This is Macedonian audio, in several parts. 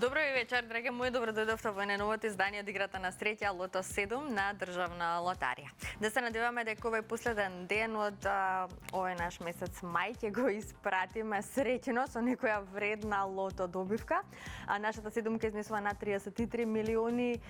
Добро вечер, драги мои, добро дојдовте во најновото издание од играта на среќа Лото 7 на Државна лотарија. Да се надеваме дека овој последен ден од овој наш месец мај ќе го испратиме среќно со некоја вредна лото добивка. Нашата седумка изнесува над 33 милиони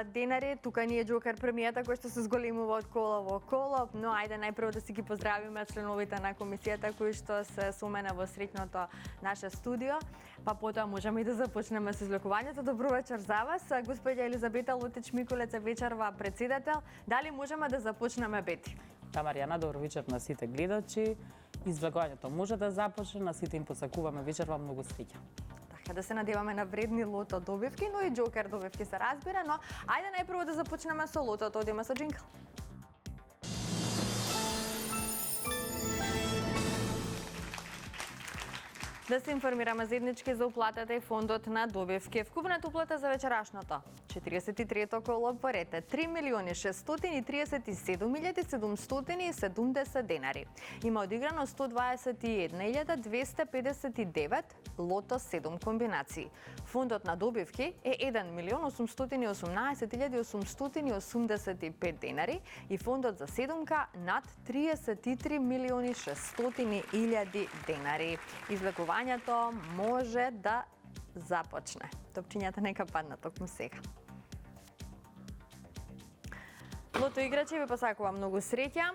денари. Тука ни е Џокер премијата кој што се зголемува од кола во кола, но ајде најпрво да си ги поздравиме членовите на комисијата кои што се сумена во среќното наше студио, па потоа можеме и да започнеме со излекувањето. Добро вечер за вас, господја Елизабета Лотич-Микулец, вечерва председател. Дали можеме да започнеме, Бети? Да, Маријана, добро вечер на сите гледачи. Извлекувањето може да започне, на сите им посакуваме вечерва многу среќа. Така, да се надеваме на вредни лото добивки, но и Џокер добивки се разбира, но ајде најпрво да започнеме со лотото, одиме со джингл. Да се информираме заеднички за уплатата и фондот на добивки. Вкупната уплата за вечерашното 43-то коло по ред е 3.637.770 денари. Има одиграно 121.259 лото 7 комбинации. Фондот на добивки е 1.818.885 денари и фондот за седумка над 33.600.000 денари. Извлекувањето може да започне. Топчињата нека паднат токму сега. Лото играчи ви посакувам многу среќа.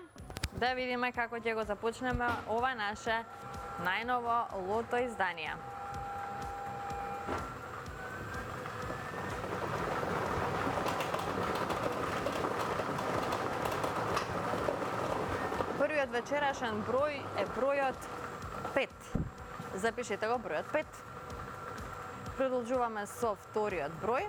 Да видиме како ќе го започнеме ова наше најново лото издание. Првиот вечерашен број е бројот 5. Запишете го бројот 5. Продолжуваме со вториот број.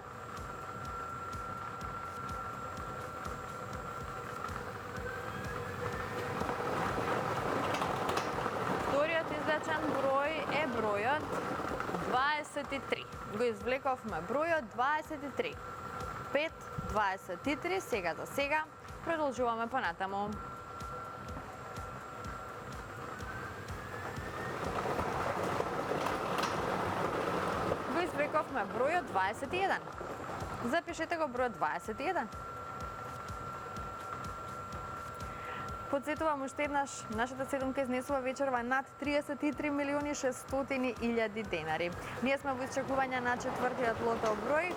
Вториот излечен број е бројот 23. Го извлековме бројот 23. 5, 23, сега за сега. Продолжуваме понатаму. Извлековме бројот 21. Запишете го бројот 21. Подсетувам уште еднаш, нашата седумка изнесува вечерва над 33.600.000 денари. Ние сме во исчекување на четвртиот лото број,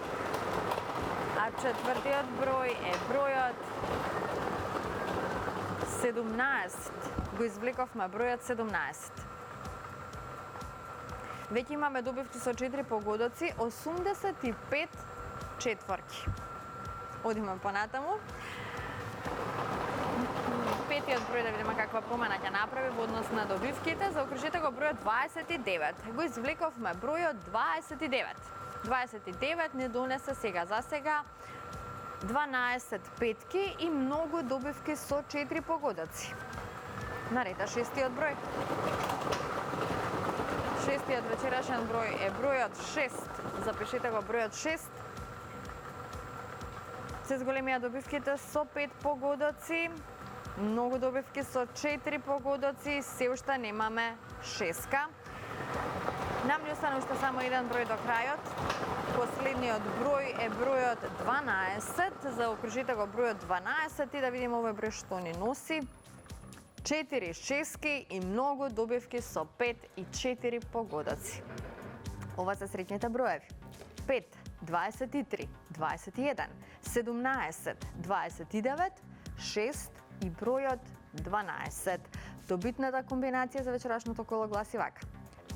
а четвртиот број е бројот 17. Го извлековме бројот 17. Веќе имаме добивки со 4 погодоци, 85 четворки. Одиме понатаму. Петиот број да видиме каква промена ќе направи во однос на добивките. Заокружете го бројот 29. Го извлековме бројот 29. 29 не донесе сега за сега 12 петки и многу добивки со 4 погодоци. Нарета шестиот број. Шестиот вечерашен број е бројот 6. Запишете го бројот 6. Се зголемија добивките со 5 погодоци. Многу добивки со 4 погодоци. Се уште немаме шеска. Нам ни остана уште само еден број до крајот. Последниот број е бројот 12. Заокружите го бројот 12 и да видиме овој број што ни носи. 4 шески и многу добивки со 5 и 4 погодоци. Ова се среќните броеви. 5, 23, 21, 17, 29, 6 и бројот 12. Добитната комбинација за вечерашното коло гласи вака.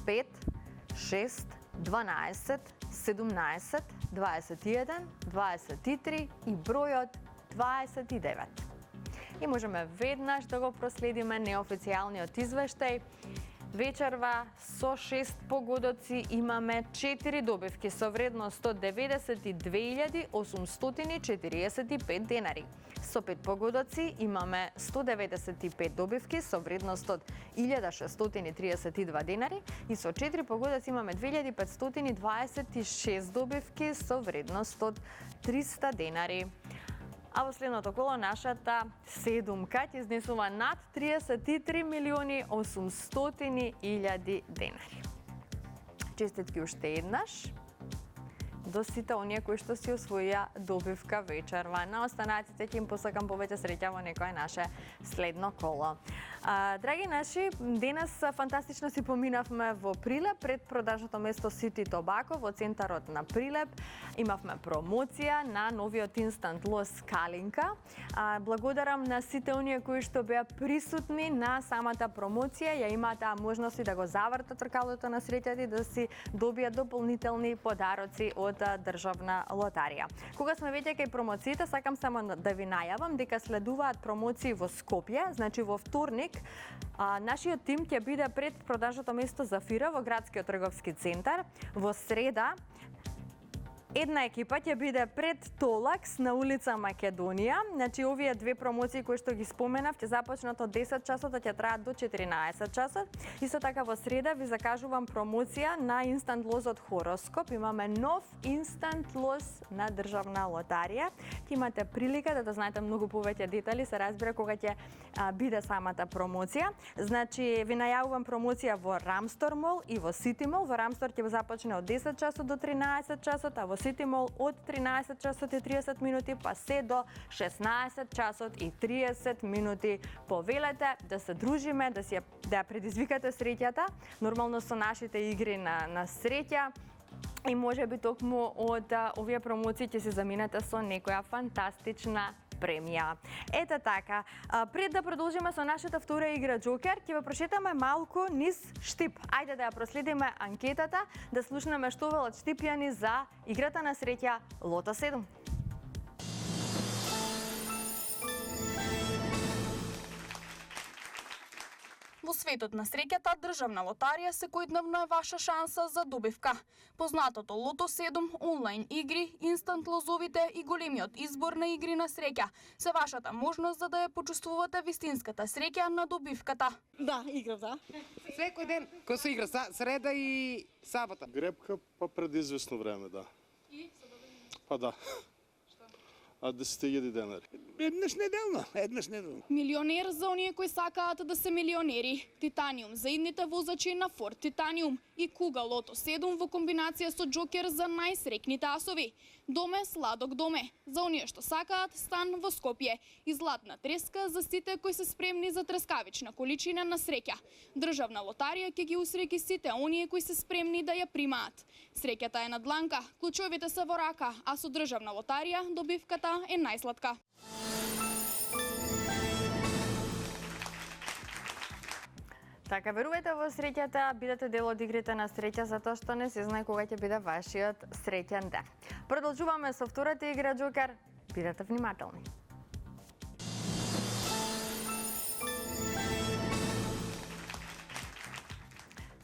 5, 6, 12, 17, 21, 23 и бројот 29. И можеме веднаш да го проследиме неофицијалниот извештај. Вечерва со 6 погодоци имаме 4 добивки со вредност 192.845 денари. Со 5 погодоци имаме 195 добивки со вредност од 1.632 денари и со 4 погодоци имаме 2.526 добивки со вредност од 300 денари. А во следното коло нашата седумка ќе изнесува над 33.800.000 денари. Честитки уште еднаш. до сите оние кои што си освоија добивка вечерва. На останатите ќе им посакам повеќе среќа во некое наше следно коло. Драги наши, денес фантастично си поминавме во Прилеп, пред продажното место City Tobacco во центарот на Прилеп. Имавме промоција на новиот Instant Loss Калинка. Благодарам на сите оние кои што беа присутни на самата промоција, ја имаат можност и да го завртат тркалото на среќата и да си добијат дополнителни подароци од Државна лотарија. Кога сме веќе кај промоциите, сакам само да ви најавам дека следуваат промоции во Скопје, значи во вторник нашиот тим ќе биде пред продажното место Зафира во градскиот трговски центар. Во среда една екипа ќе биде пред Толакс на улица Македонија. Значи, овие две промоции кои што ги споменав ќе започнат од 10 часот, а ќе траат до 14 часот. Исто така во среда ви закажувам промоција на Instant Loss од Хороскоп. Имаме нов Instant Loss на Државна лотарија. Ќе имате прилика да знаете многу повеќе детали, се разбира кога ќе биде самата промоција. Значи, ви најавувам промоција во Рамстор Мол и во Сити Мол. Во Рамстор ќе започне од 10 часот до 13 часот, а во Сити Мол од 13 часот и 30 минути па се до 16 часот и 30 минути. Повелете да се дружиме, да ја предизвикате среќата, нормално со нашите игри на среќа. И може би токму од овие промоции ќе се заминете со некоја фантастична премија. Ете така, пред да продолжиме со нашата втора игра Джокер, ќе ве прошетаме малку низ Штип. Ајде да ја проследиме анкетата, да слушнеме што велат штипјани за играта на среќа Лото 7. Во светот на среќата, Државна лотарија секојдневно е ваша шанса за добивка. Познатото Лото 7, онлайн игри, инстант лозовите и големиот избор на игри на среќа се вашата можност за да ја почувствувате вистинската среќа на добивката. Да, играв, да. Секој ден кој се игра, среда и сабота. Гребка, па пред известно време, да. И? Па да. А 10.000 денари. Еднаш неделно. Милионер за оние кои сакаат да се милионери. Титаниум за идните возачи на Форд Титаниум и куга Лото 7 во комбинација со Джокер за најсрекните асови. Доме, сладок доме, за оние што сакаат стан во Скопје и златна треска за сите кои се спремни за трескавична количина на среќа. Државна лотарија ќе ги усреќи сите оние кои се спремни да ја примаат. Среќата е на дланка, клучовите се во рака, а со Државна лотарија добивката е најсладка. Така, верувајте во среќата, бидете дел од игрите на среќа, затоа што не се знае кога ќе биде вашиот среќен ден. Продолжуваме со втората игра Джокер. Бидете внимателни.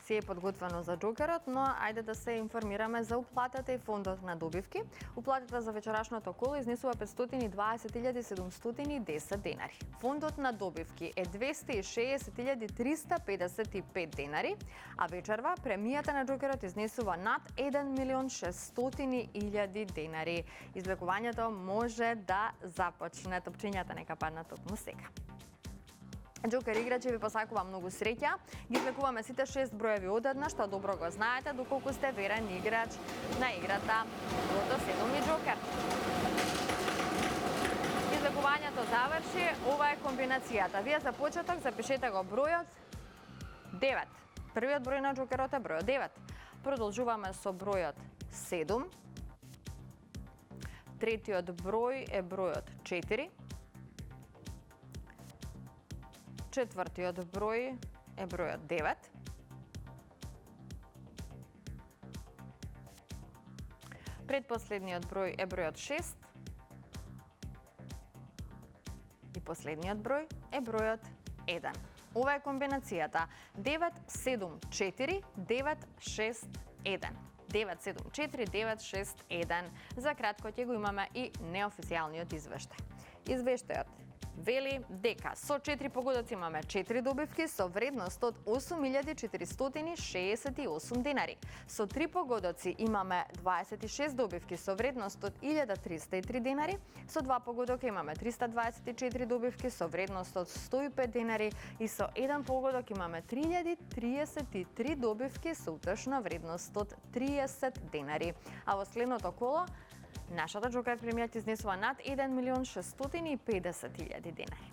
Се е подготвено за Джокерот, но ајде да се информираме за уплатата и фондот на добивки. Уплатата за вечерашното коло изнесува 520.710 денари. Фондот на добивки е 260.355 денари, а вечерва премијата на Джокерот изнесува над 1.600.000 денари. Извлекувањето може да започне, топчињата нека паднат токму сега. Джокер играчи ви посакува многу среќа. Ги извлекуваме сите 6 броеви одеднаш, што добро го знаете, доколку сте верен играч на играта Лото 7 и Джокер. Извлекувањето заврши, ова е комбинацијата. Вие за почеток запишете го бројот 9. Првиот број на Джокерот е бројот 9. Продолжуваме со бројот 7. Третиот број е бројот 4. Четвртиот број е бројот 9. Предпоследниот број е бројот 6. И последниот број е бројот 1. Ова е комбинацијата 974 961. 974 961. За кратко ќе го имаме и неофицијалниот извештај. Извештајот вели дека со 4 погодоци имаме 4 добивки со вредност од 8.468 денари. Со 3 погодоци имаме 26 добивки со вредност од 1.303 денари. Со 2 погодока имаме 324 добивки со вредност од 105 денари и со 1 погодок имаме 3033 добивки со утешна вредност од 30 денари. А во следното коло нашата џокер премијат изнесува над 1.650.000 денари.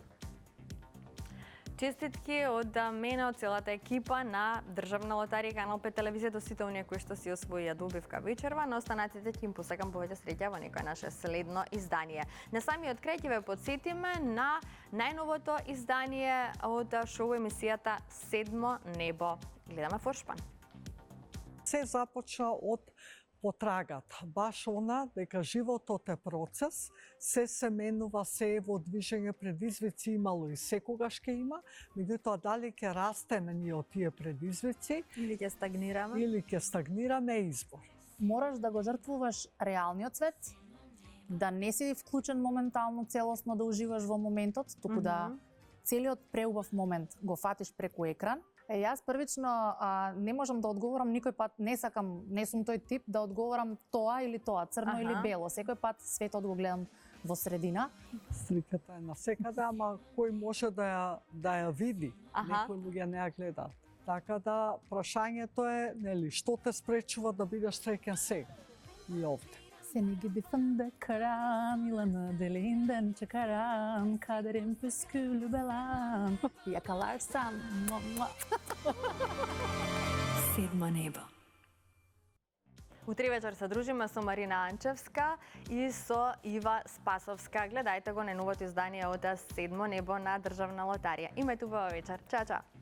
Честитки од мене, од целата екипа на Државна лотарија и Канал 5 телевизија до сите оние кои што си освоија добивка вечерва. На останатите ќе им посакам повеќе среќа во некој наше следно издание. На самиот крај ќе ве потсетиме на најновото издание од шоу емисијата Седмо небо. Гледаме Форшпан. Се започна од потрагата, баш она дека животот е процес, се менува, се е во движење, предизвици имало и секогаш ќе има, меѓутоа дали ќе растеме ние од тие предизвици Или ќе стагнираме? Или ќе стагнираме е избор. Мораш да го жртвуваш реалниот свет, да не си вклучен моментално, целосно да уживаш во моментот, туку да целиот преубав момент го фатиш преку екран. Јас првично не можам да одговорам никој пат, не сум тој тип да одговорам тоа или тоа, црно или бело. Секој пат светот го гледам во средина. Сликата е навсекаде, ама кој може да ја види, некои луѓе не ја гледаат. Така да прашањето е, нели, што те спречува да бидеш среќен сега и овде? Seni gibi fındık karan, yılanı deliğinden çıkaran, kaderim püsküllü belan, yakalarsam Седмо небо. Утре вечер се дружиме со Марина Анчевска и со Ива Спасовска. Гледајте го на новото издание од Седмо небо на Државна лотарија. Имајте убава вечер. Чао, чао.